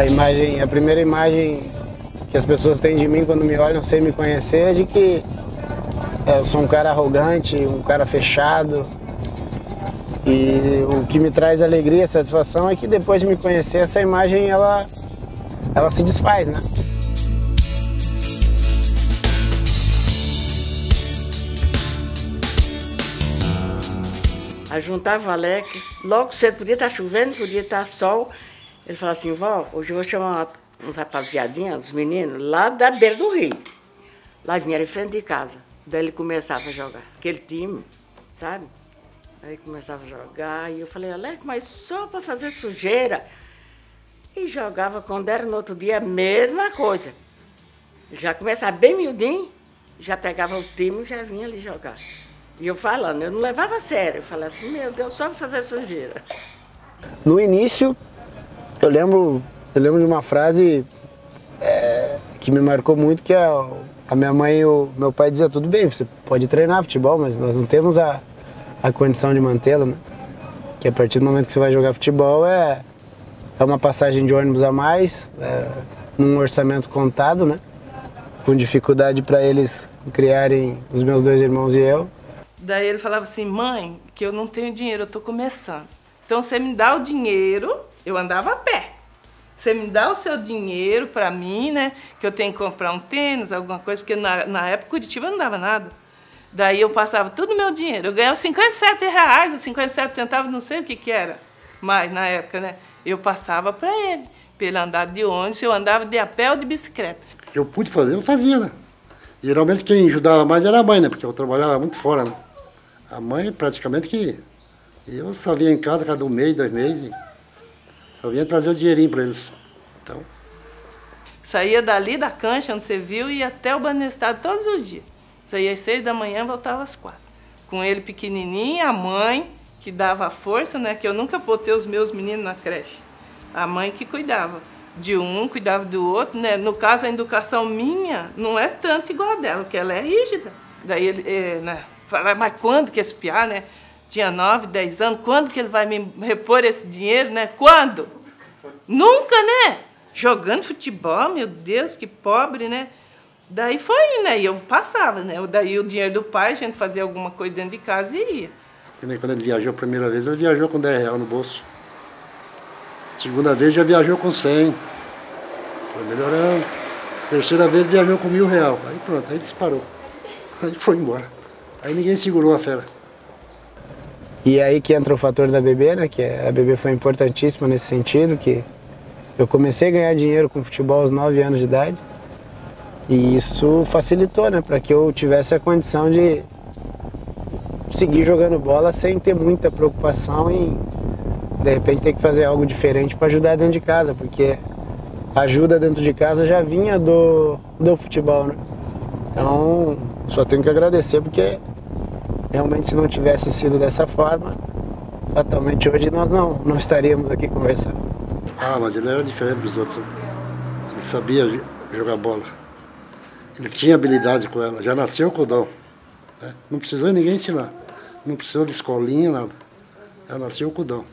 A primeira imagem que as pessoas têm de mim quando me olham sem me conhecer é de que eu sou um cara arrogante, um cara fechado. E o que me traz alegria e satisfação é que depois de me conhecer, essa imagem ela se desfaz, né? Aí juntava o Alec, logo cedo, podia estar chovendo, podia estar sol. Ele falava assim, vó, hoje eu vou chamar uns rapaziadinhos, uns meninos, lá da beira do rio. Lá vinha em frente de casa. Daí ele começava a jogar, aquele time, sabe? Aí começava a jogar, e eu falei, Alec, mas só para fazer sujeira. E jogava, quando era no outro dia, a mesma coisa. Ele já começava bem miudinho, já pegava o time e já vinha ali jogar. E eu falando, eu não levava a sério, eu falava assim, meu Deus, só para fazer sujeira. No início, eu lembro de uma frase que me marcou muito, que a minha mãe e o meu pai diziam, tudo bem, você pode treinar futebol, mas nós não temos a condição de mantê-lo, né? Que a partir do momento que você vai jogar futebol é uma passagem de ônibus a mais, num orçamento contado, né? Com dificuldade para eles criarem os meus 2 irmãos e eu. Daí ele falava assim, mãe, que eu não tenho dinheiro, eu estou começando. Então você me dá o dinheiro, eu andava a pé. Você me dá o seu dinheiro para mim, né? Que eu tenho que comprar um tênis, alguma coisa, porque na época Curitiba não dava nada. Daí eu passava tudo o meu dinheiro. Eu ganhava R$57, 57 centavos, não sei o que era. Mas na época, né? Eu passava para ele andar de ônibus, eu andava de a pé ou de bicicleta. Eu pude fazer, eu fazia, né? Geralmente quem ajudava mais era a mãe, né? Porque eu trabalhava muito fora, né? A mãe praticamente que... Eu só vinha em casa cada 1 mês, 2 meses. Só vinha trazer o dinheirinho para eles. Então... Saía dali da cancha, onde você viu, e ia até o Banestado todos os dias. Saía às 6 da manhã, voltava às 4. Com ele pequenininho, a mãe que dava força, né? Que eu nunca botei os meus meninos na creche. A mãe que cuidava de um, cuidava do outro, né? No caso, a educação minha não é tanto igual a dela, porque ela é rígida. Daí ele, né? Falava, mas quando que esse piá, né? Tinha 9, 10 anos, quando que ele vai me repor esse dinheiro, né? Quando? Nunca, né? Jogando futebol, meu Deus, que pobre, né? Daí foi, né? E eu passava, né? Daí o dinheiro do pai, a gente fazia alguma coisa dentro de casa e ia. Quando ele viajou a primeira vez, ele viajou com R$10 no bolso. Segunda vez já viajou com 100. Foi melhorando. Terceira vez viajou com R$1.000. Aí pronto, aí disparou. Aí foi embora. Aí ninguém segurou a fera. E aí que entra o fator da bebê, né? Que a bebê foi importantíssima nesse sentido, que eu comecei a ganhar dinheiro com futebol aos 9 anos de idade. E isso facilitou, né? Para que eu tivesse a condição de seguir jogando bola sem ter muita preocupação em, de repente, ter que fazer algo diferente para ajudar dentro de casa, porque a ajuda dentro de casa já vinha do futebol, né? Então, só tenho que agradecer, porque realmente se não tivesse sido dessa forma, fatalmente hoje nós não estaríamos aqui conversando. Ah, mas ele era diferente dos outros. Ele sabia jogar bola. Ele tinha habilidade com ela, já nasceu com o dom. Né? Não precisou ninguém ensinar. Não precisou de escolinha, nada. Já nasceu com o dom.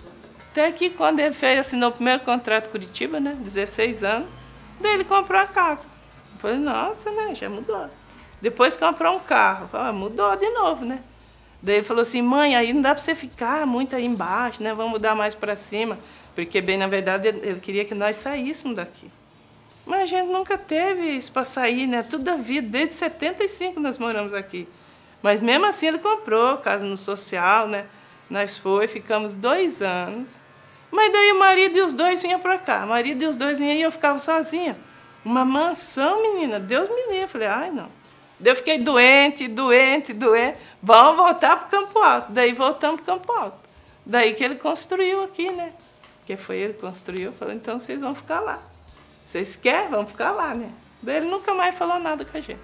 Até que quando ele assinou o primeiro contrato com Curitiba, né? 16 anos, daí ele comprou a casa. Eu falei, nossa, né? Já mudou. Depois comprou um carro. Eu falei, mudou de novo, né? Daí ele falou assim, mãe, aí não dá para você ficar muito aí embaixo, né? Vamos mudar mais para cima. Porque, bem, na verdade, ele queria que nós saíssemos daqui. Mas a gente nunca teve isso para sair, né? Tudo da vida, desde 75 nós moramos aqui. Mas mesmo assim ele comprou casa no social, né? Nós ficamos 2 anos. Mas daí o marido e os dois vinham para cá. O marido e os dois vinham e eu ficava sozinha. Uma mansão, menina, Deus me livre. Eu falei, ai, não. Daí eu fiquei doente. Vamos voltar para o Campo Alto. Daí voltamos para o Campo Alto. Daí que ele construiu aqui, né? Que foi ele que construiu. Eu falei, então vocês vão ficar lá. Vocês querem? Vamos ficar lá, né? Daí ele nunca mais falou nada com a gente.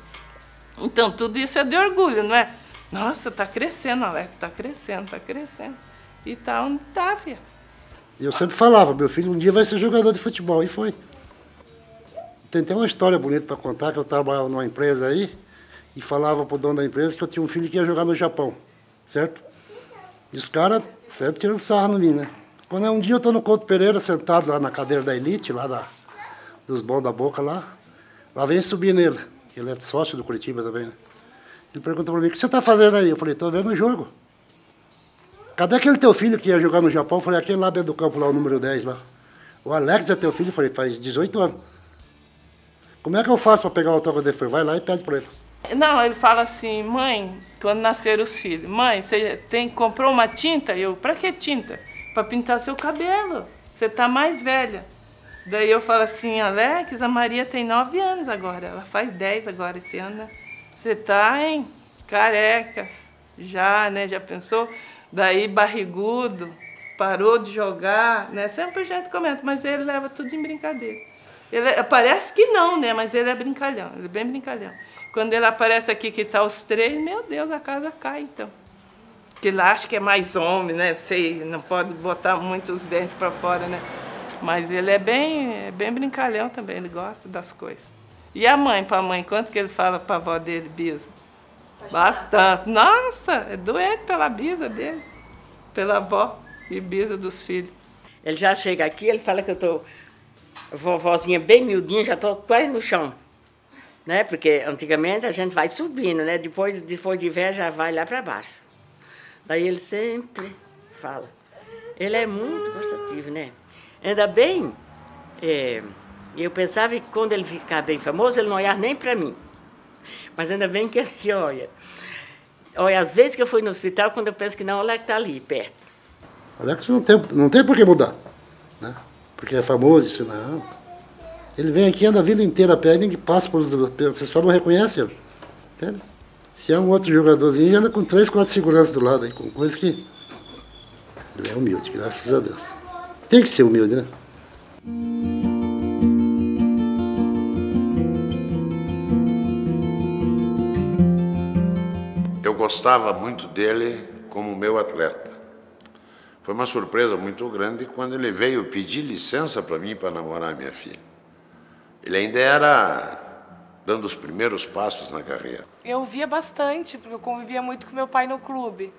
Então, tudo isso é de orgulho, não é? Nossa, tá crescendo, Alex, tá crescendo. E tá onde tá, filha. E eu sempre falava, meu filho um dia vai ser jogador de futebol, e foi. Tem até uma história bonita para contar, que eu trabalhava numa empresa aí, e falava pro dono da empresa que eu tinha um filho que ia jogar no Japão, certo? E os caras sempre tirando sarro no mim, né? Quando um dia eu tô no Couto Pereira, sentado lá na cadeira da elite, lá dos bons da boca lá vem subir nele. Ele é sócio do Curitiba também, né? Ele perguntou para mim, o que você está fazendo aí? Eu falei, estou vendo o jogo. Cadê aquele teu filho que ia jogar no Japão? Eu falei, aquele lá dentro do campo, lá, o número 10 lá. O Alex é teu filho? Eu falei, faz 18 anos. Como é que eu faço para pegar o autógrafo dele? Vai lá e pede para ele. Não, ele fala assim, mãe, quando nasceram os filhos, mãe, você comprou uma tinta? Eu, para que tinta? Para pintar seu cabelo, você tá mais velha. Daí eu falo assim, Alex, a Maria tem 9 anos agora, ela faz 10 agora esse ano, né? Você tá, hein, careca, já, né, já pensou? Daí barrigudo, parou de jogar, né? Sempre a gente comenta, mas ele leva tudo em brincadeira. Parece que não, né, mas ele é brincalhão, ele é bem brincalhão. Quando ele aparece aqui que tá os 3, meu Deus, a casa cai, então. Porque lá acho que é mais homem, né? Sei, não pode botar muito os dentes para fora, né? Mas ele é bem brincalhão também, ele gosta das coisas. E a mãe, para a mãe, quanto que ele fala para a avó dele, Bisa? Bastante. Nossa, é doente pela Bisa dele, pela avó e Bisa dos filhos. Ele já chega aqui, ele fala que eu tô vovozinha bem miudinha, já tô quase no chão. Né? Porque antigamente a gente vai subindo, né? Depois de velho já vai lá para baixo. Daí ele sempre fala. Ele é muito gostativo, né? Ainda bem, eu pensava que quando ele ficar bem famoso, ele não olhar nem para mim. Mas ainda bem que ele olha. Olha, às vezes que eu fui no hospital, quando eu penso que não, o Alex está ali, perto. Alex não tem por que mudar, né? Porque é famoso, isso não. Ele vem aqui, anda a vida inteira a pé, ninguém passa por... O pessoal não reconhece ele. Entende? Se é um outro jogadorzinho, anda com 3, 4 seguranças do lado, aí, com coisa que... Ele é humilde, graças a Deus. Tem que ser humilde, né? Eu gostava muito dele como meu atleta. Foi uma surpresa muito grande quando ele veio pedir licença para mim para namorar minha filha. Ele ainda era dando os primeiros passos na carreira. Eu via bastante, porque eu convivia muito com meu pai no clube.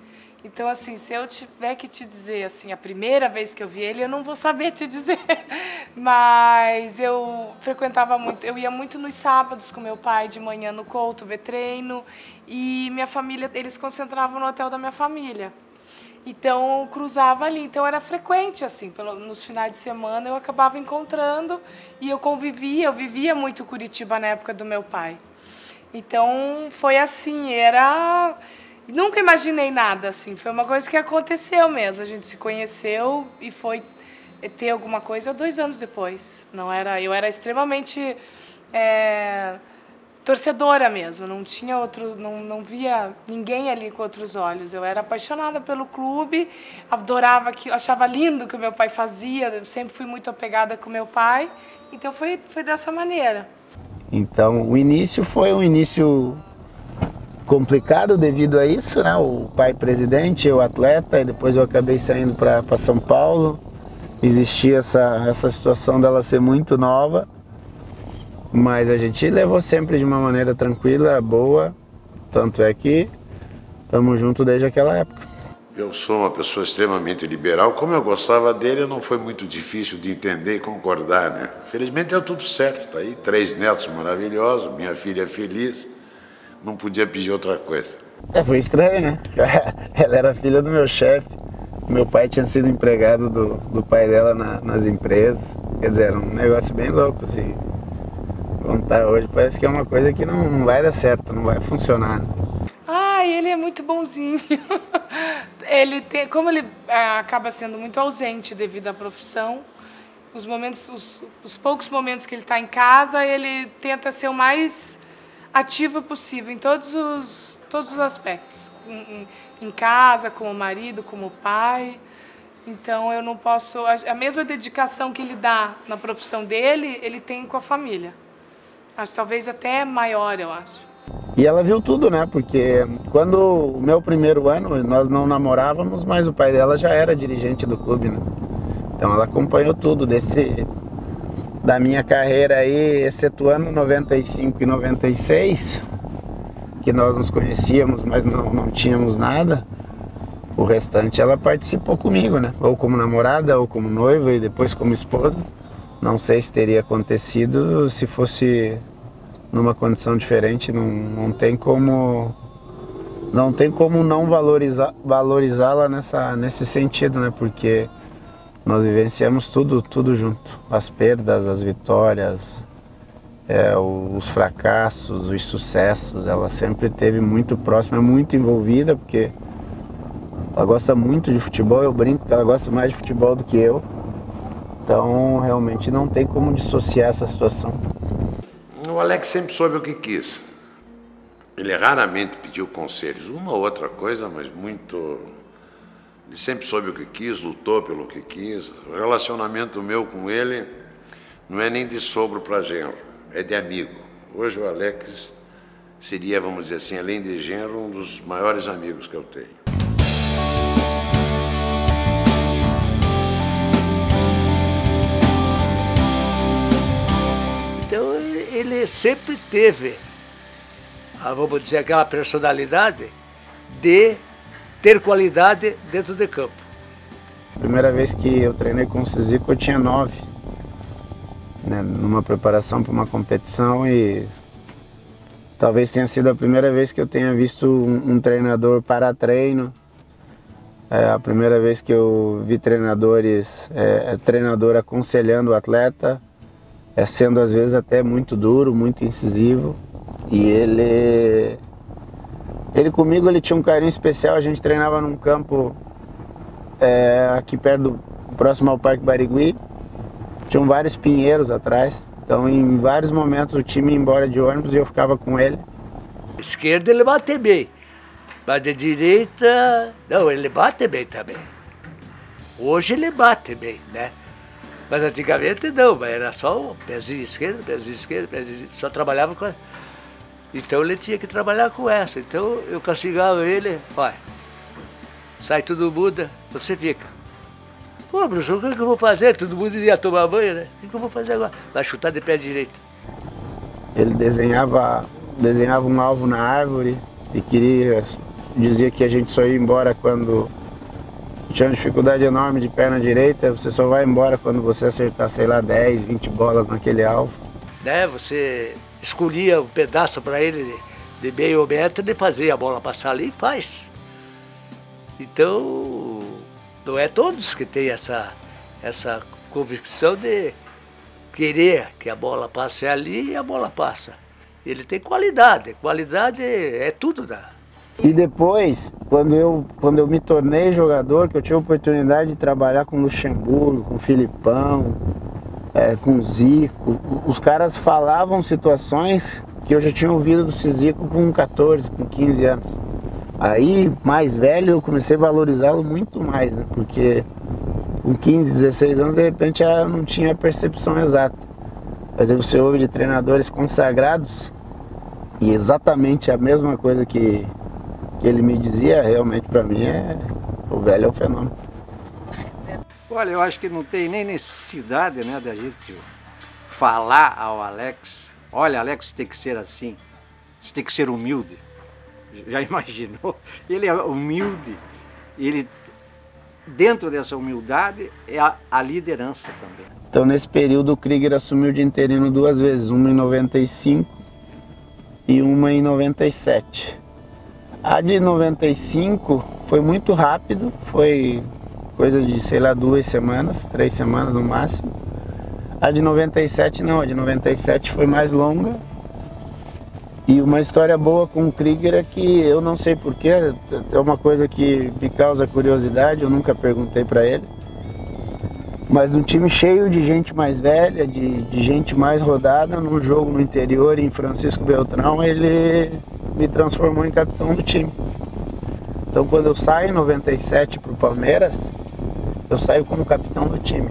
Então, assim, se eu tiver que te dizer, assim, a primeira vez que eu vi ele, eu não vou saber te dizer. Mas eu frequentava muito, eu ia muito nos sábados com meu pai, de manhã no Couto, ver treino. E minha família, eles concentravam no hotel da minha família. Então, eu cruzava ali. Então, era frequente, assim, nos finais de semana eu acabava encontrando e eu vivia muito Curitiba na época do meu pai. Então, foi assim, nunca imaginei nada, assim, foi uma coisa que aconteceu mesmo. A gente se conheceu e foi ter alguma coisa 2 anos depois. Eu era extremamente torcedora mesmo, não tinha não via ninguém ali com outros olhos. Eu era apaixonada pelo clube, adorava achava lindo o que o meu pai fazia, eu sempre fui muito apegada com meu pai, então foi dessa maneira. Então o início foi um início complicado devido a isso, né? O pai presidente, eu atleta, e depois eu acabei saindo para São Paulo. Existia essa situação dela ser muito nova. Mas a gente levou sempre de uma maneira tranquila, boa, tanto é que estamos juntos desde aquela época. Eu sou uma pessoa extremamente liberal. Como eu gostava dele, não foi muito difícil de entender e concordar, né? Felizmente deu tudo certo, tá aí 3 netos maravilhosos, minha filha é feliz, não podia pedir outra coisa. Foi estranho, né? Ela era filha do meu chefe, meu pai tinha sido empregado do pai dela nas empresas, quer dizer, era um negócio bem louco, assim. Contar hoje parece que é uma coisa que não vai dar certo, não vai funcionar. Ele é muito bonzinho. Como ele acaba sendo muito ausente devido à profissão, os poucos momentos que ele está em casa, ele tenta ser o mais ativo possível em todos os aspectos. Em casa, como marido, como pai. Então eu não posso... A mesma dedicação que ele dá na profissão dele, ele tem com a família. Acho talvez até maior, eu acho. E ela viu tudo, né? Porque quando o meu primeiro ano, nós não namorávamos, mas o pai dela já era dirigente do clube, né? Então ela acompanhou tudo da minha carreira aí, excetuando 95 e 96, que nós nos conhecíamos, mas não tínhamos nada. O restante ela participou comigo, né? Ou como namorada, ou como noiva e depois como esposa. Não sei se teria acontecido se fosse numa condição diferente. Não tem como não valorizá-la nesse sentido, né? Porque nós vivenciamos tudo junto. As perdas, as vitórias, os fracassos, os sucessos. Ela sempre esteve muito próxima, muito envolvida, porque ela gosta muito de futebol. Eu brinco que ela gosta mais de futebol do que eu. Então, realmente não tem como dissociar essa situação. O Alex sempre soube o que quis. Ele raramente pediu conselhos, uma ou outra coisa, mas muito... Ele sempre soube o que quis, lutou pelo que quis. O relacionamento meu com ele não é nem de sogro para genro, é de amigo. Hoje o Alex seria, vamos dizer assim, além de genro, um dos maiores amigos que eu tenho. Então ele sempre teve, vamos dizer, aquela personalidade de ter qualidade dentro de campo. A primeira vez que eu treinei com o Cizico eu tinha 9, né, numa preparação para uma competição, e talvez tenha sido a primeira vez que eu tenha visto um treinador para treino. A primeira vez que eu vi treinador aconselhando o atleta, sendo às vezes até muito duro, muito incisivo. E ele comigo, ele tinha um carinho especial. A gente treinava num campo aqui perto, próximo ao Parque Barigui. Tinham vários pinheiros atrás. Então, em vários momentos, o time ia embora de ônibus e eu ficava com ele. Esquerda ele bate bem, mas de direita, não, ele bate bem também. Hoje ele bate bem, né? Mas antigamente não, era só o pezinho esquerdo, só trabalhava com essa. Então ele tinha que trabalhar com essa. Então eu castigava ele, vai, sai todo mundo, você fica. Pô, professor, o que eu vou fazer? Todo mundo ia tomar banho, né? O que eu vou fazer agora? Vai chutar de pé direito. Ele desenhava um alvo na árvore e dizia que a gente só ia embora quando tinha uma dificuldade enorme de perna direita. Você só vai embora quando você acertar, sei lá, 10, 20 bolas naquele alvo. Né, você escolhia um pedaço para ele de meio metro e fazia a bola passar ali e faz. Então, não é todos que têm essa convicção de querer que a bola passe ali e a bola passa. Ele tem qualidade é tudo da. E depois, quando eu me tornei jogador, que eu tive a oportunidade de trabalhar com o Luxemburgo, com o Filipão, com o Zico, os caras falavam situações que eu já tinha ouvido do Cizico com 14, com 15 anos. Aí, mais velho, eu comecei a valorizá-lo muito mais, né? Porque com 15, 16 anos, de repente, eu não tinha a percepção exata. Mas aí você ouve de treinadores consagrados e exatamente a mesma coisa que ele me dizia, realmente para mim o velho é um fenômeno. Olha, eu acho que não tem nem necessidade, né, da gente falar ao Alex, olha, Alex, tem que ser assim, você tem que ser humilde. Já imaginou? Ele é humilde, ele, dentro dessa humildade, é a liderança também. Então, nesse período, o Krieger assumiu de interino 2 vezes, uma em 95 e uma em 97. A de 95 foi muito rápido, foi coisa de, sei lá, 2 semanas, 3 semanas no máximo. A de 97 não, a de 97 foi mais longa. E uma história boa com o Krieger é que eu não sei porquê, é uma coisa que me causa curiosidade, eu nunca perguntei para ele. Mas um time cheio de gente mais velha, de gente mais rodada, num jogo no interior, em Francisco Beltrão, ele me transformou em capitão do time. Então, quando eu saio em 97 para o Palmeiras, eu saio como capitão do time.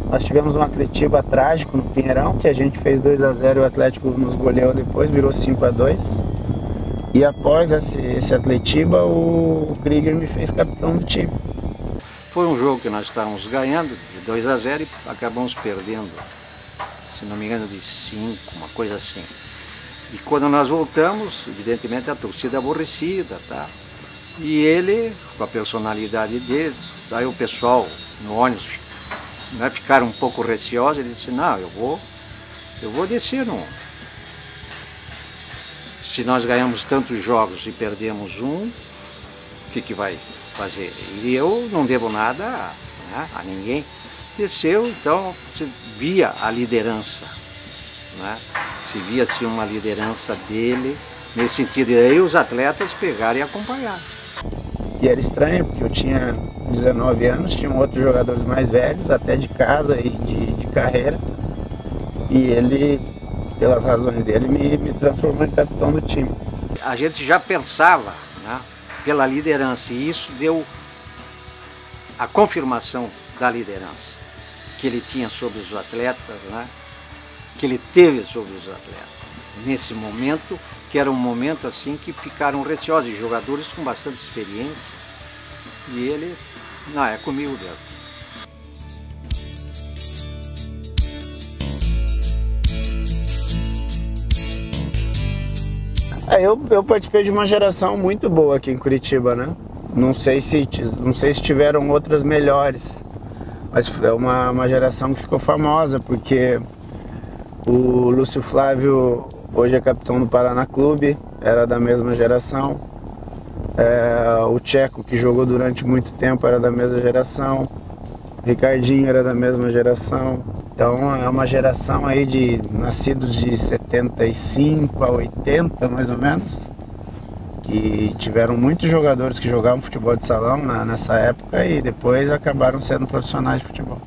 Nós tivemos um Atletiba trágico no Pinheirão, que a gente fez 2-0 e o Atlético nos goleou depois, virou 5-2. E após esse Atletiba, o Krieger me fez capitão do time. Foi um jogo que nós estávamos ganhando de 2-0 e acabamos perdendo, se não me engano, de 5, uma coisa assim. E quando nós voltamos, evidentemente a torcida aborrecida, tá? E ele, com a personalidade dele, daí o pessoal no ônibus né, ficaram um pouco receosos. Ele disse, não, eu vou descer no... Se nós ganhamos tantos jogos e perdemos um, o que vai fazer? E eu não devo nada, né, a ninguém. Desceu, então se via a liderança, né? Se via assim, uma liderança dele, nesse sentido, e aí os atletas pegaram e acompanharam. E era estranho, porque eu tinha 19 anos, tinham outros jogadores mais velhos, até de casa e de carreira, e ele, pelas razões dele, me transformou em capitão do time. A gente já pensava, né, pela liderança, e isso deu a confirmação da liderança que ele tinha sobre os atletas, né, que ele teve sobre os atletas. Nesse momento, que era um momento assim que ficaram receosos, jogadores com bastante experiência, e ele, não, é comigo mesmo. Eu participei de uma geração muito boa aqui em Curitiba, né? Não sei se tiveram outras melhores, mas é uma geração que ficou famosa, porque o Lúcio Flávio hoje é capitão do Paraná Clube, era da mesma geração. O Tcheco, que jogou durante muito tempo, era da mesma geração. O Ricardinho era da mesma geração. Então é uma geração aí de nascidos de 75 a 80, mais ou menos, que tiveram muitos jogadores que jogavam futebol de salão nessa época e depois acabaram sendo profissionais de futebol.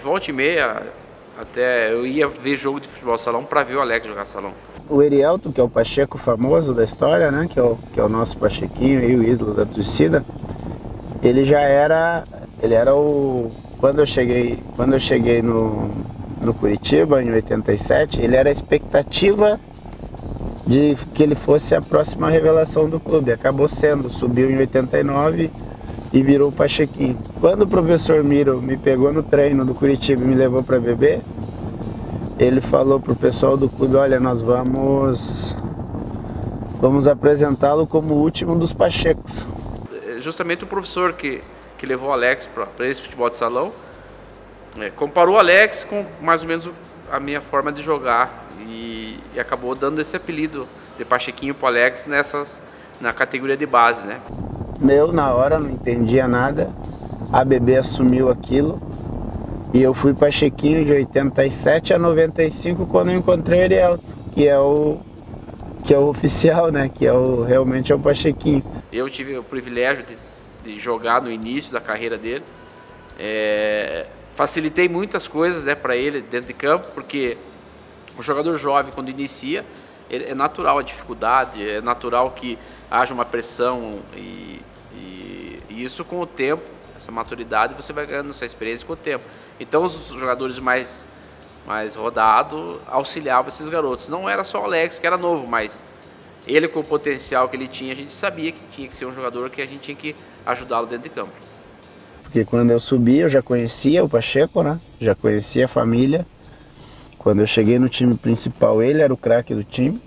Volta e meia, até eu ia ver jogo de futebol de salão para ver o Alex jogar salão. O Erielto, que é o Pacheco famoso da história, né, que é o nosso Pachequinho e o ídolo da torcida, ele era o... Quando eu cheguei no Curitiba, em 87, ele era a expectativa de que ele fosse a próxima revelação do clube. Acabou sendo, subiu em 89 e virou o Pachequinho. Quando o professor Miro me pegou no treino do Curitiba e me levou para beber, ele falou pro pessoal do clube, olha, nós vamos apresentá-lo como o último dos Pachecos. Justamente o professor que levou o Alex para esse futebol de salão, comparou o Alex com mais ou menos a minha forma de jogar e acabou dando esse apelido de Pachequinho pro Alex na categoria de base, né? Eu, na hora, não entendia nada, a bebê assumiu aquilo e eu fui Pachequinho de 87 a 95 quando eu encontrei o Erielto, que é o oficial, né? Que realmente é o Pachequinho. Eu tive o privilégio de jogar no início da carreira dele. Facilitei muitas coisas, né, para ele dentro de campo, porque o jogador jovem, quando inicia, é natural a dificuldade, é natural que haja uma pressão e isso com o tempo, essa maturidade, você vai ganhando essa experiência com o tempo. Então os jogadores mais rodados auxiliavam esses garotos. Não era só o Alex, que era novo, mas ele, com o potencial que ele tinha, a gente sabia que tinha que ser um jogador que a gente tinha que ajudá-lo dentro de campo. Porque quando eu subi, eu já conhecia o Pacheco, né? Já conhecia a família. Quando eu cheguei no time principal, ele era o craque do time.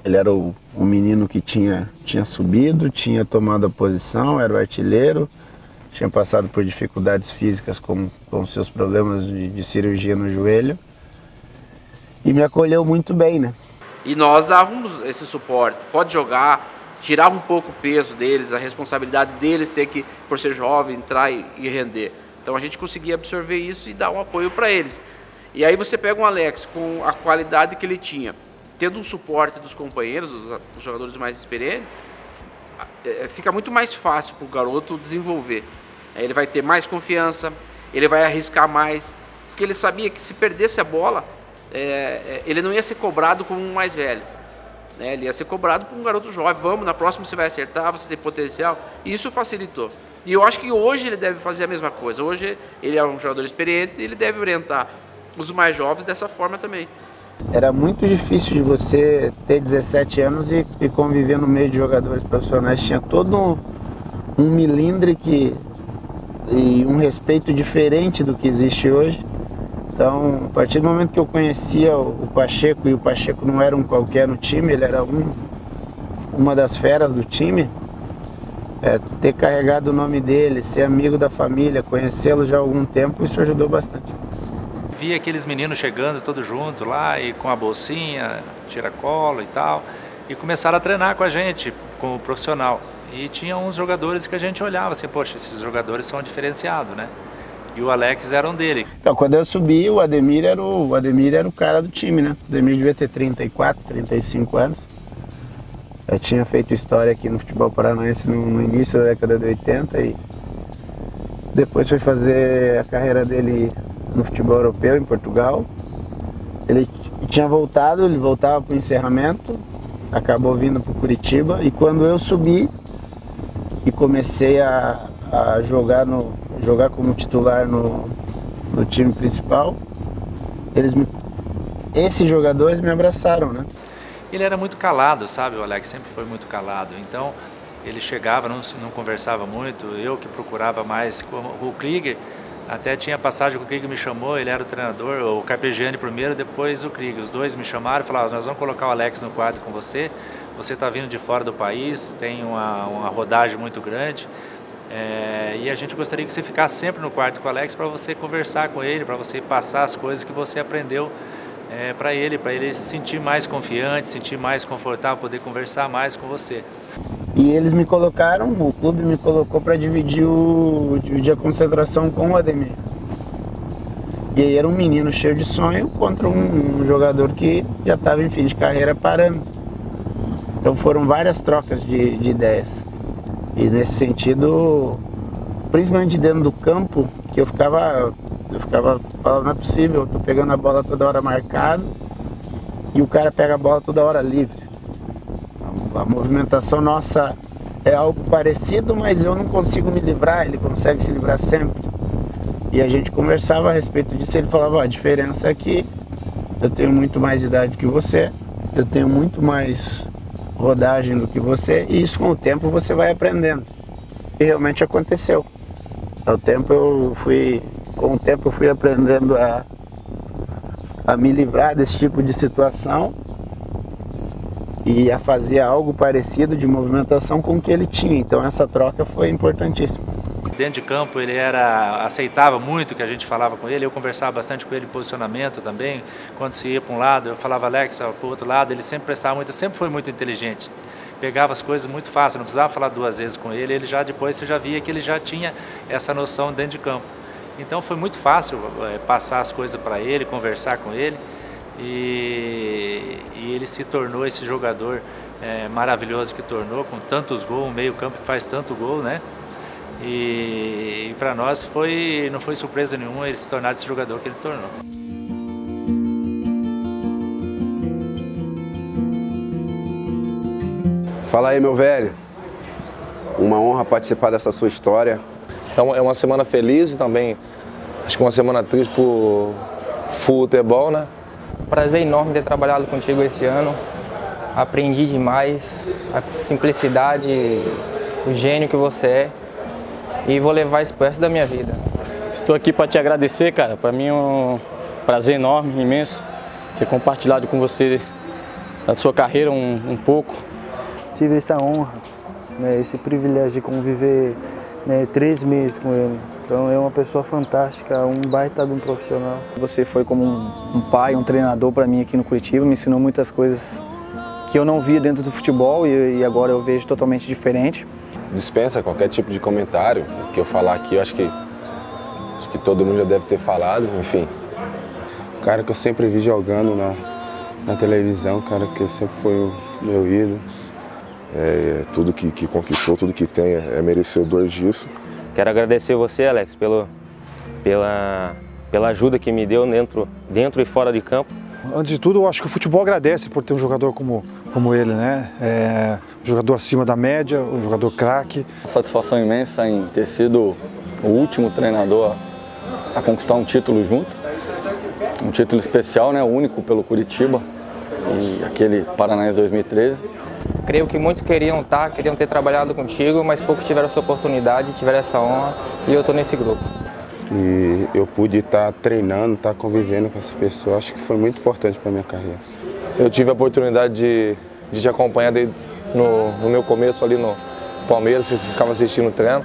Ele era o menino que tinha subido, tinha tomado a posição, era o artilheiro, tinha passado por dificuldades físicas com seus problemas de cirurgia no joelho. E me acolheu muito bem, né? E nós dávamos esse suporte, pode jogar, tirava um pouco o peso deles, a responsabilidade deles ter que, por ser jovem, entrar e render. Então a gente conseguia absorver isso e dar um apoio para eles. E aí você pega um Alex com a qualidade que ele tinha, tendo um suporte dos companheiros, dos jogadores mais experientes, fica muito mais fácil para o garoto desenvolver. Ele vai ter mais confiança, ele vai arriscar mais, porque ele sabia que se perdesse a bola, ele não ia ser cobrado como um mais velho, né? Ele ia ser cobrado por um garoto jovem. Vamos, na próxima você vai acertar, você tem potencial. E isso facilitou. E eu acho que hoje ele deve fazer a mesma coisa. Hoje ele é um jogador experiente e ele deve orientar os mais jovens dessa forma também. Era muito difícil de você ter 17 anos e conviver no meio de jogadores profissionais. Tinha todo um milindre e um respeito diferente do que existe hoje. Então, a partir do momento que eu conhecia o Pacheco, e o Pacheco não era um qualquer no time, ele era uma das feras do time, ter carregado o nome dele, ser amigo da família, conhecê-lo já há algum tempo, isso ajudou bastante. Vi aqueles meninos chegando todos juntos lá e com a bolsinha, tiracolo e tal, e começaram a treinar com a gente, como profissional. E tinha uns jogadores que a gente olhava assim, poxa, esses jogadores são diferenciados, né? E o Alex era um dele. Então, quando eu subi, o Ademir era o cara do time, né? O Ademir devia ter 34, 35 anos. Eu tinha feito história aqui no futebol paranaense no início da década de 80 e depois foi fazer a carreira dele no futebol europeu, em Portugal. Ele tinha voltado, ele voltava para o encerramento, acabou vindo para o Curitiba e quando eu subi e comecei a jogar como titular no time principal, esses jogadores me abraçaram, né? Ele era muito calado, sabe? O Alex sempre foi muito calado. Então, ele chegava, não conversava muito. Eu que procurava mais. O Krieger, até tinha passagem que o Krieger me chamou, ele era o treinador, o Carpegiani primeiro, depois o Krieger. Os dois me chamaram e falaram, nós vamos colocar o Alex no quarto com você. Você está vindo de fora do país, tem uma rodagem muito grande. E a gente gostaria que você ficasse sempre no quarto com o Alex para você conversar com ele, para você passar as coisas que você aprendeu para ele se sentir mais confiante, se sentir mais confortável, poder conversar mais com você. E eles me colocaram, o clube me colocou para dividir a concentração com o Ademir. E aí era um menino cheio de sonho contra um jogador que já estava em fim de carreira parando. Então foram várias trocas de ideias. E nesse sentido, principalmente dentro do campo, que eu ficava falando, não é possível, eu tô pegando a bola toda hora marcado e o cara pega a bola toda hora livre. A movimentação nossa é algo parecido, mas eu não consigo me livrar, ele consegue se livrar sempre. E a gente conversava a respeito disso, ele falava, a diferença é que eu tenho muito mais idade que você, eu tenho muito mais rodagem do que você, e isso com o tempo você vai aprendendo. E realmente aconteceu. Com o tempo eu fui aprendendo a me livrar desse tipo de situação e a fazer algo parecido de movimentação com o que ele tinha. Então essa troca foi importantíssima. Dentro de campo ele aceitava muito que a gente falava com ele, eu conversava bastante com ele em posicionamento também. Quando se ia para um lado, eu falava Alex, para o outro lado, ele sempre prestava muito, sempre foi muito inteligente. Pegava as coisas muito fácil, não precisava falar duas vezes com ele, depois você já via que ele já tinha essa noção dentro de campo. Então foi muito fácil passar as coisas para ele, conversar com ele e ele se tornou esse jogador maravilhoso que tornou, com tantos gols, um meio campo que faz tanto gol, né? E para nós não foi surpresa nenhuma ele se tornar esse jogador que ele tornou. Fala aí, meu velho. Uma honra participar dessa sua história. É uma semana feliz e também, acho que uma semana triste por futebol, né? Prazer enorme ter trabalhado contigo esse ano. Aprendi demais, a simplicidade, o gênio que você é. E vou levar isso pro resto da minha vida. Estou aqui para te agradecer, cara. Para mim é um prazer enorme, imenso, ter compartilhado com você a sua carreira um pouco. Tive essa honra, né, esse privilégio de conviver 3 meses com ele. Então é uma pessoa fantástica, um baita de um profissional. Você foi como um pai, um treinador para mim aqui no Curitiba, me ensinou muitas coisas que eu não via dentro do futebol e agora eu vejo totalmente diferente. Dispensa qualquer tipo de comentário que eu falar aqui, eu acho que todo mundo já deve ter falado, enfim. O cara que eu sempre vi jogando na televisão, cara que sempre foi o meu ídolo. Tudo que conquistou, tudo que tem é merecedor disso. Quero agradecer você, Alex, pela ajuda que me deu dentro e fora de campo. Antes de tudo, eu acho que o futebol agradece por ter um jogador como ele, né? Um jogador acima da média, um jogador craque. Satisfação imensa em ter sido o último treinador a conquistar um título junto. Um título especial, né? Único pelo Curitiba e aquele Paranaense 2013. Creio que muitos queriam ter trabalhado contigo, mas poucos tiveram essa oportunidade, tiveram essa honra e eu estou nesse grupo. E eu pude estar treinando, estar convivendo com essa pessoa, acho que foi muito importante para a minha carreira. Eu tive a oportunidade de te acompanhar no meu começo ali no Palmeiras, ficava assistindo o treino.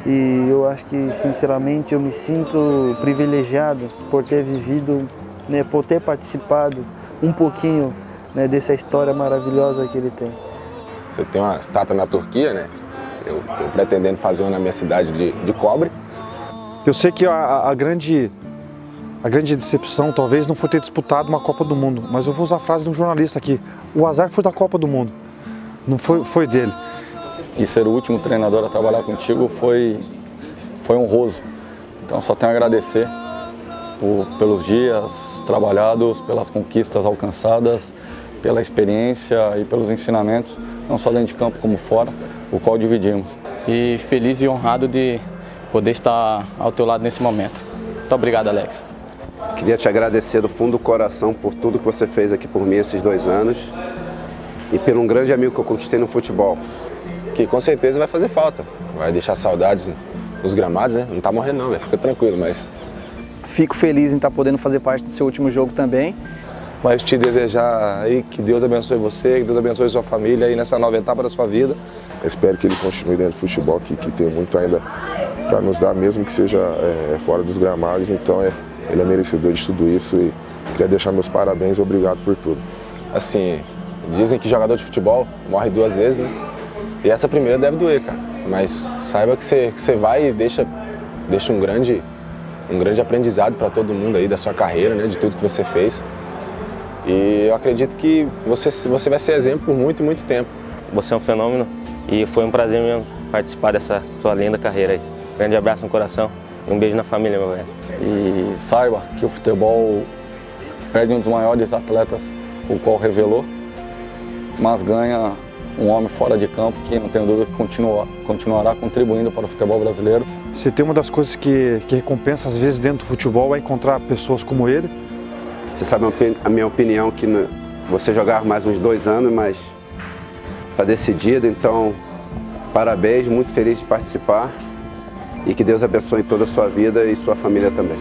E eu acho que, sinceramente, eu me sinto privilegiado por ter vivido, né, por ter participado um pouquinho, né, dessa história maravilhosa que ele tem. Você tem uma estátua na Turquia, né? Eu estou pretendendo fazer uma na minha cidade de cobre. Eu sei que a grande decepção talvez não foi ter disputado uma Copa do Mundo, mas eu vou usar a frase de um jornalista aqui. O azar foi da Copa do Mundo, não foi dele. E ser o último treinador a trabalhar contigo foi honroso. Então só tenho a agradecer pelos dias trabalhados, pelas conquistas alcançadas, pela experiência e pelos ensinamentos, não só dentro de campo como fora, o qual dividimos. E feliz e honrado de poder estar ao teu lado nesse momento. Muito obrigado, Alex. Queria te agradecer do fundo do coração por tudo que você fez aqui por mim esses 2 anos e por um grande amigo que eu conquistei no futebol. Que com certeza vai fazer falta, vai deixar saudades nos gramados, né? Não tá morrendo não, fica tranquilo, mas... Fico feliz em estar podendo fazer parte do seu último jogo também. Mas te desejar aí que Deus abençoe você, que Deus abençoe sua família aí nessa nova etapa da sua vida. Eu espero que ele continue dentro do futebol, que tem muito ainda para nos dar, mesmo que seja fora dos gramados. Então ele é merecedor de tudo isso e queria deixar meus parabéns e obrigado por tudo. Assim, dizem que jogador de futebol morre 2 vezes, né? E essa primeira deve doer, cara. Mas saiba que você vai e deixa um grande aprendizado para todo mundo aí da sua carreira, né? De tudo que você fez. E eu acredito que você vai ser exemplo por muito, muito tempo. Você é um fenômeno e foi um prazer mesmo participar dessa tua linda carreira aí. Grande abraço no coração e um beijo na família, meu velho. E saiba que o futebol perde um dos maiores atletas, o qual revelou, mas ganha um homem fora de campo que, não tenho dúvida, continuará contribuindo para o futebol brasileiro. Se tem uma das coisas que recompensa às vezes dentro do futebol é encontrar pessoas como ele. Você sabe a minha opinião que você jogar mais uns 2 anos, mas está decidido, então parabéns, muito feliz de participar e que Deus abençoe toda a sua vida e sua família também.